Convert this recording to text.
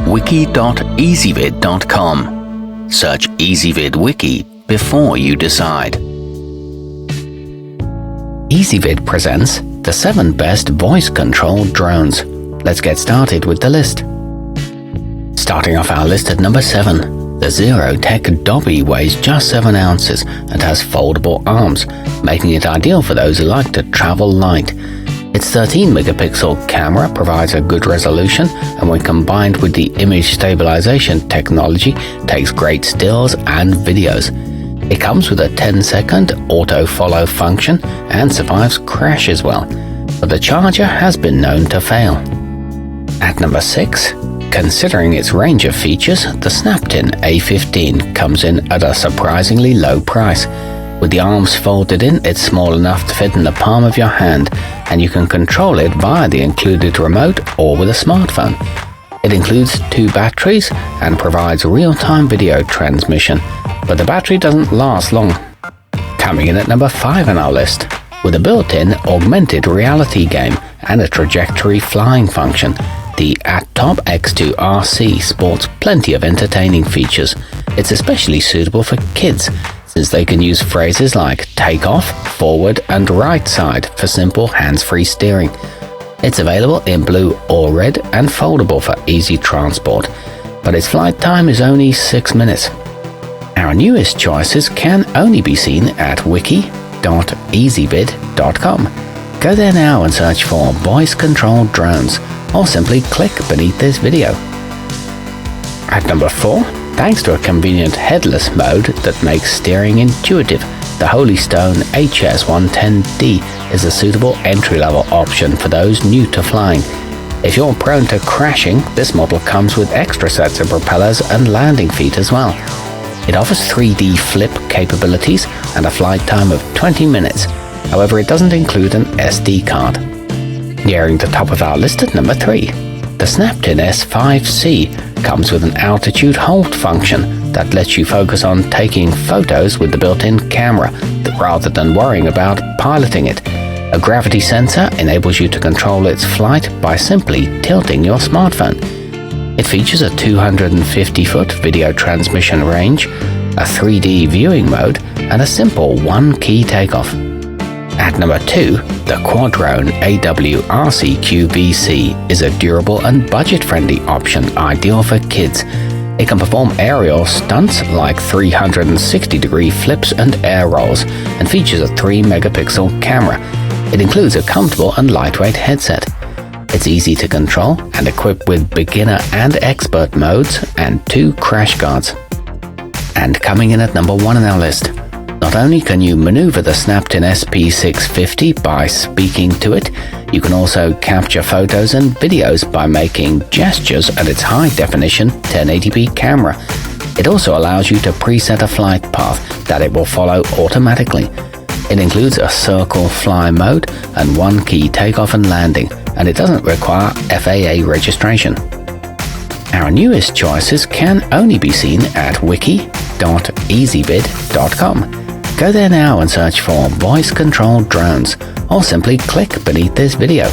wiki.ezvid.com. Search Ezvid Wiki before you decide. Ezvid presents the 7 best voice-controlled drones. Let's get started with the list. Starting off our list at number 7, the Zerotech Dobby weighs just 7 ounces and has foldable arms, making it ideal for those who like to travel light. Its 13-megapixel camera provides a good resolution, and when combined with the image stabilization technology, takes great stills and videos. It comes with a 10-second auto-follow function and survives crash as well, but the charger has been known to fail. At number 6, considering its range of features, the snaptain A15 comes in at a surprisingly low price. With the arms folded in, it's small enough to fit in the palm of your hand, and you can control it via the included remote or with a smartphone. It includes 2 batteries and provides real-time video transmission, but the battery doesn't last long. Coming in at number 5 on our list, with a built-in augmented reality game and a trajectory flying function, the attop X2RC sports plenty of entertaining features. It's especially suitable for kids, since they can use phrases like take off, forward and right side for simple hands-free steering. It's available in blue or red and foldable for easy transport, but its flight time is only 6 minutes. Our newest choices can only be seen at wiki.ezvid.com. Go there now and search for voice-controlled drones, or simply click beneath this video. At number 4, thanks to a convenient headless mode that makes steering intuitive, the Holystone HS110D is a suitable entry-level option for those new to flying. If you're prone to crashing, this model comes with extra sets of propellers and landing feet as well. It offers 3D flip capabilities and a flight time of 20 minutes. However, it doesn't include an SD card. Nearing the top of our list at number 3, the snaptain S5C comes with an altitude hold function that lets you focus on taking photos with the built-in camera rather than worrying about piloting it. A gravity sensor enables you to control its flight by simply tilting your smartphone. It features a 250-foot video transmission range, a 3D viewing mode, and a simple 1-key takeoff. At number 2, the quadrone aw-rcq-vc is a durable and budget-friendly option ideal for kids. It can perform aerial stunts like 360-degree flips and air rolls, and features a 3-megapixel camera. It includes a comfortable and lightweight headset. It's easy to control and equipped with beginner and expert modes and 2 crash guards. And coming in at number 1 on our list, not only can you maneuver the snaptain SP650 by speaking to it, you can also capture photos and videos by making gestures at its high-definition 1080p camera. It also allows you to preset a flight path that it will follow automatically. It includes a circle fly mode and 1-key takeoff and landing, and it doesn't require FAA registration. Our newest choices can only be seen at wiki.ezvid.com. Go there now and search for voice-controlled drones, or simply click beneath this video.